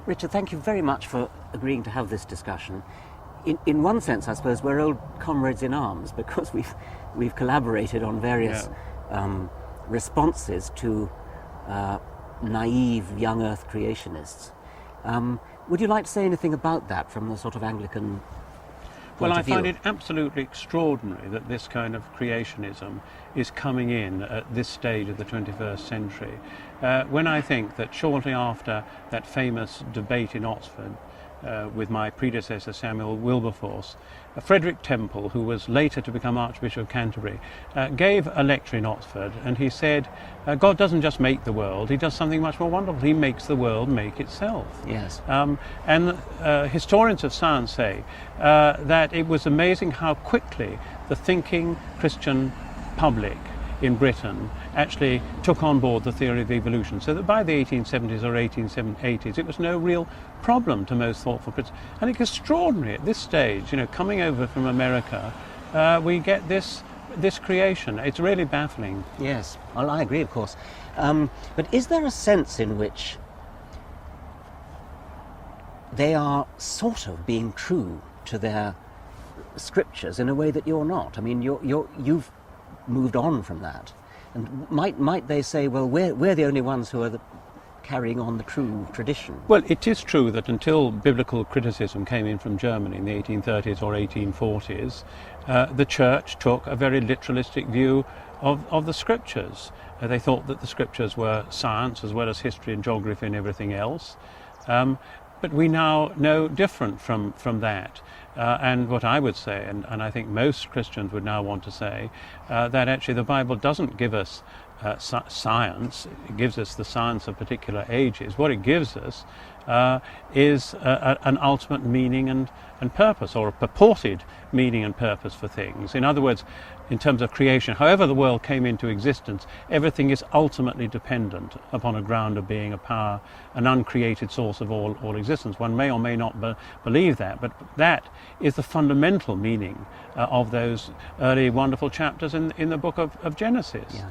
Richard, thank you very much for agreeing to have this discussion. In one sense, I suppose, we're old comrades in arms because we've collaborated on various responses to naive young Earth creationists. Would you like to say anything about that from the sort of Anglican Well, I point of view? find it absolutely extraordinary that this kind of creationism is coming in at this stage of the 21st century. When I think that shortly after that famous debate in Oxford with my predecessor Samuel Wilberforce, Frederick Temple, who was later to become Archbishop of Canterbury, gave a lecture in Oxford, and he said, God doesn't just make the world, he does something much more wonderful. He makes the world make itself. Yes. And historians of science say that it was amazing how quickly the thinking Christian public in Britain actually took on board the theory of evolution, so that by the 1870s or 1880s it was no real problem to most thoughtful Christians. And it's extraordinary at this stage, you know, coming over from America, we get this creation. It's really baffling. Yes, well, I agree, of course. But is there a sense in which they are sort of being true to their scriptures in a way that you're not? I mean, you've moved on from that, and might they say, well, we're the only ones who are carrying on the true tradition? Well, it is true that until biblical criticism came in from Germany in the 1830s or 1840s, the church took a very literalistic view of the scriptures. They thought that the scriptures were science as well as history and geography and everything else. But we now know different from that. And what I would say, and I think most Christians would now want to say, that actually the Bible doesn't give us science, it gives us the science of particular ages. What it gives us is an ultimate meaning and purpose, or a purported meaning and purpose for things. In other words, in terms of creation, however the world came into existence, everything is ultimately dependent upon a ground of being, a power, an uncreated source of all existence. One may or may not believe that, but that is the fundamental meaning of those early wonderful chapters in the book of Genesis. Yeah.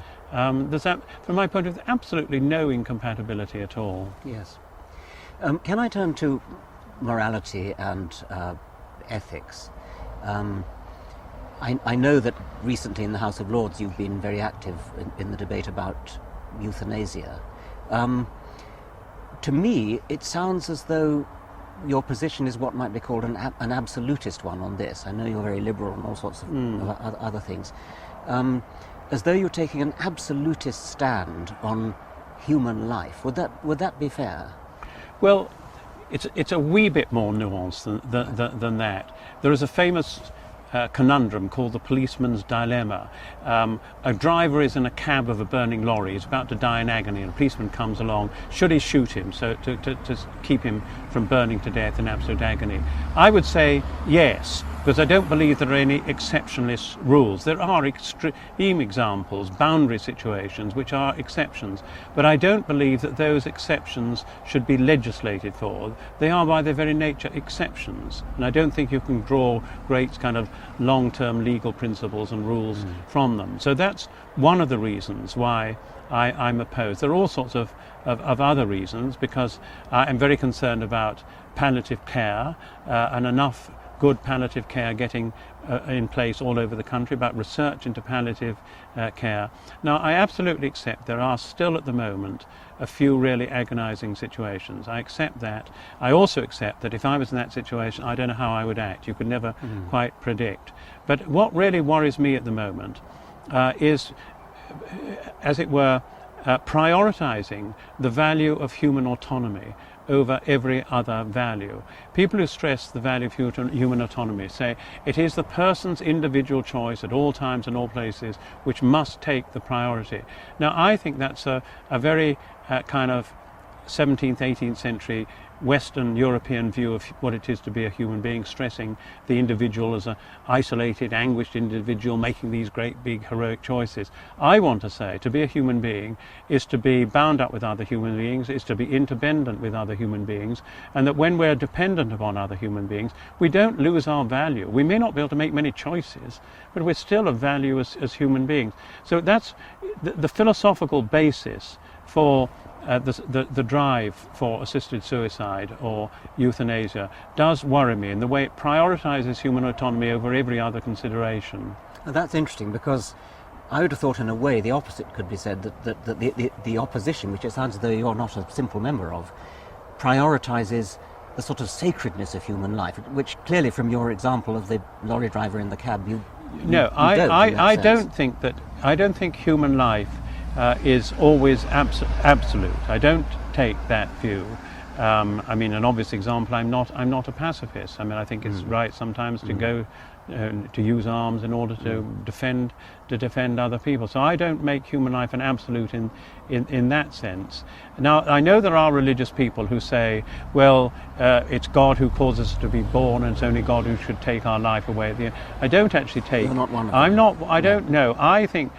There's that, from my point of view, absolutely no incompatibility at all. Yes. Can I turn to morality and ethics? I know that recently in the House of Lords you've been very active in the debate about euthanasia. To me, it sounds as though your position is what might be called an absolutist one on this. I know you're very liberal on all sorts of other things. As though you're taking an absolutist stand on human life. Would that be fair? Well, it's a wee bit more nuanced than that. There is a famous conundrum called the policeman's dilemma. A driver is in a cab of a burning lorry. He's about to die in agony, and a policeman comes along. Should he shoot him so to keep him from burning to death in absolute agony? I would say yes, because I don't believe there are any exceptionalist rules. There are extreme examples, boundary situations, which are exceptions, but I don't believe that those exceptions should be legislated for. They are by their very nature exceptions, and I don't think you can draw great kind of long-term legal principles and rules from them. So that's one of the reasons why I'm opposed. There are all sorts of other reasons, because I'm very concerned about palliative care and enough good palliative care getting in place all over the country, about research into palliative care. Now, I absolutely accept there are still at the moment a few really agonizing situations. I accept that. I also accept that if I was in that situation, I don't know how I would act. You could never quite predict. But what really worries me at the moment is, as it were, prioritizing the value of human autonomy over every other value. People who stress the value of human autonomy say it is the person's individual choice at all times and all places which must take the priority. Now, I think that's a very kind of 17th, 18th century Western European view of what it is to be a human being, stressing the individual as an isolated, anguished individual making these great, big, heroic choices. I want to say to be a human being is to be bound up with other human beings, is to be interdependent with other human beings, and that when we're dependent upon other human beings, we don't lose our value. We may not be able to make many choices, but we're still of value as human beings. So that's the philosophical basis for the drive for assisted suicide or euthanasia does worry me in the way it prioritises human autonomy over every other consideration. Well, that's interesting, because I would have thought in a way the opposite could be said, that the opposition, which it sounds as though you're not a simple member of, prioritises the sort of sacredness of human life, which clearly from your example of the lorry driver in the cab, I don't think human life is always absolute. I don't take that view. I mean, an obvious example, I'm not a pacifist. I mean, I think it's right sometimes to go to use arms in order to defend other people. So I don't make human life an absolute in that sense. Now, I know there are religious people who say, well, it's God who causes us to be born, and it's only God who should take our life away at the end. I don't actually take. You're not one of them. I'm not. I don't know. I think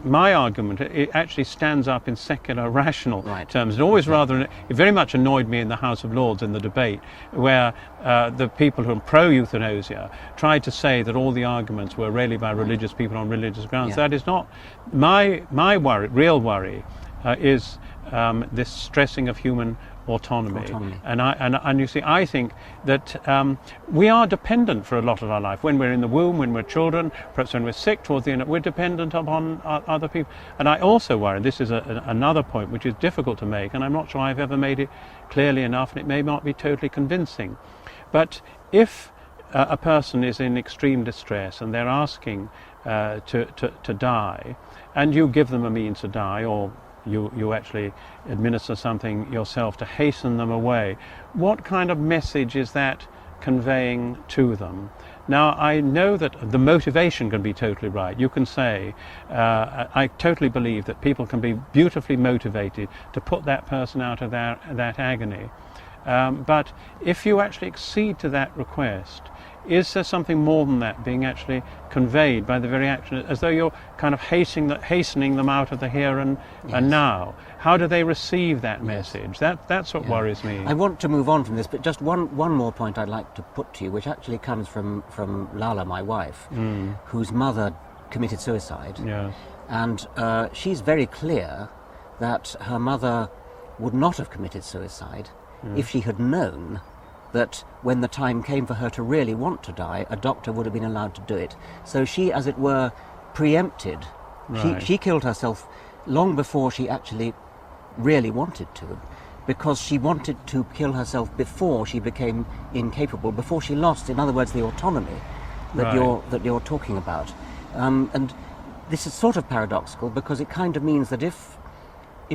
my argument, it actually stands up in secular, rational terms. It always it very much annoyed me in the House of Lords in the debate, where the people who are pro-euthanasia tried to say that all the arguments were really by religious people on religious grounds. Yeah. That is not my worry. Real worry is this stressing of human autonomy. And you see, I think that we are dependent for a lot of our life. When we're in the womb, when we're children, perhaps when we're sick towards the end, we're dependent upon other people. And I also worry, this is another point which is difficult to make, and I'm not sure I've ever made it clearly enough, and it may not be totally convincing. But if a person is in extreme distress and they're asking to die, and you give them a means to die, or you actually administer something yourself to hasten them away, what kind of message is that conveying to them? Now, I know that the motivation can be totally right. You can say, I totally believe that people can be beautifully motivated to put that person out of that agony. But if you actually accede to that request, is there something more than that being actually conveyed by the very action, as though you're kind of hastening them out of the here and now? How do they receive that message? That's what worries me. I want to move on from this, but just one more point I'd like to put to you, which actually comes from Lala, my wife, whose mother committed suicide. Yes. And she's very clear that her mother would not have committed suicide if she had known that when the time came for her to really want to die, a doctor would have been allowed to do it. So she, as it were, preempted. Right. She killed herself long before she actually really wanted to, because she wanted to kill herself before she became incapable, before she lost, in other words, the autonomy that you're talking about. And this is sort of paradoxical, because it kind of means that if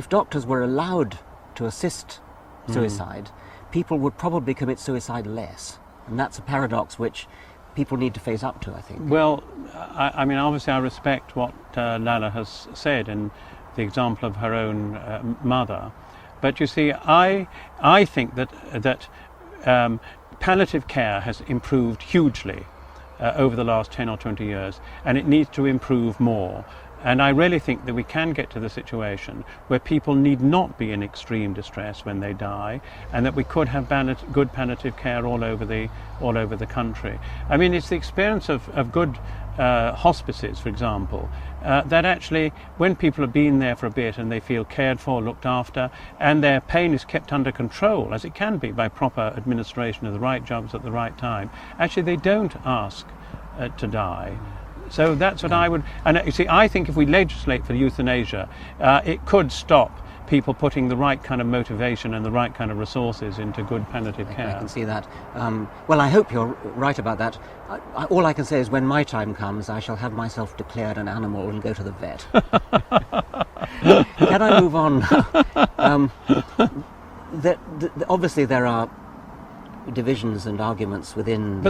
doctors were allowed to assist suicide, people would probably commit suicide less. And that's a paradox which people need to face up to, I think. Well, I mean, obviously I respect what Lala has said in the example of her own mother. But you see, I think that palliative care has improved hugely over the last 10 or 20 years, and it needs to improve more. And I really think that we can get to the situation where people need not be in extreme distress when they die, and that we could have good palliative care all over the country. I mean, it's the experience of good hospices, for example, that actually when people have been there for a bit and they feel cared for, looked after, and their pain is kept under control, as it can be by proper administration of the right drugs at the right time, actually they don't ask to die. So that's what I would, and you see, I think if we legislate for euthanasia, it could stop people putting the right kind of motivation and the right kind of resources into good palliative care. I can see that. Well, I hope you're right about that. All I can say is when my time comes, I shall have myself declared an animal and go to the vet. Can I move on? Obviously there are divisions and arguments within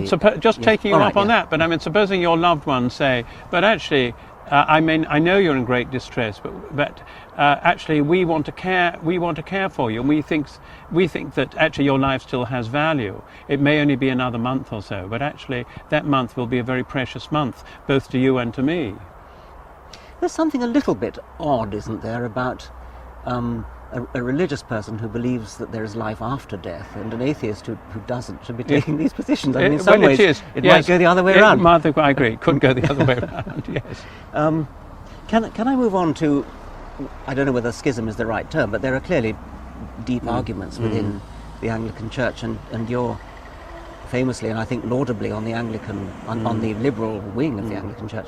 taking you up on that, but I mean, supposing your loved ones say, but actually, I mean, I know you're in great distress, but actually we want to care for you, and we think that actually your life still has value. It may only be another month or so, but actually that month will be a very precious month, both to you and to me. There's something a little bit odd, isn't there, about a religious person who believes that there is life after death, and an atheist who doesn't, should be taking these positions. I mean, in some ways, it might go the other way around. I agree. It could go the other way around. Yes. Can I move on to I don't know whether schism is the right term, but there are clearly deep arguments within the Anglican Church, and you're famously, and I think laudably, on the Anglican, on the liberal wing of the Anglican Church.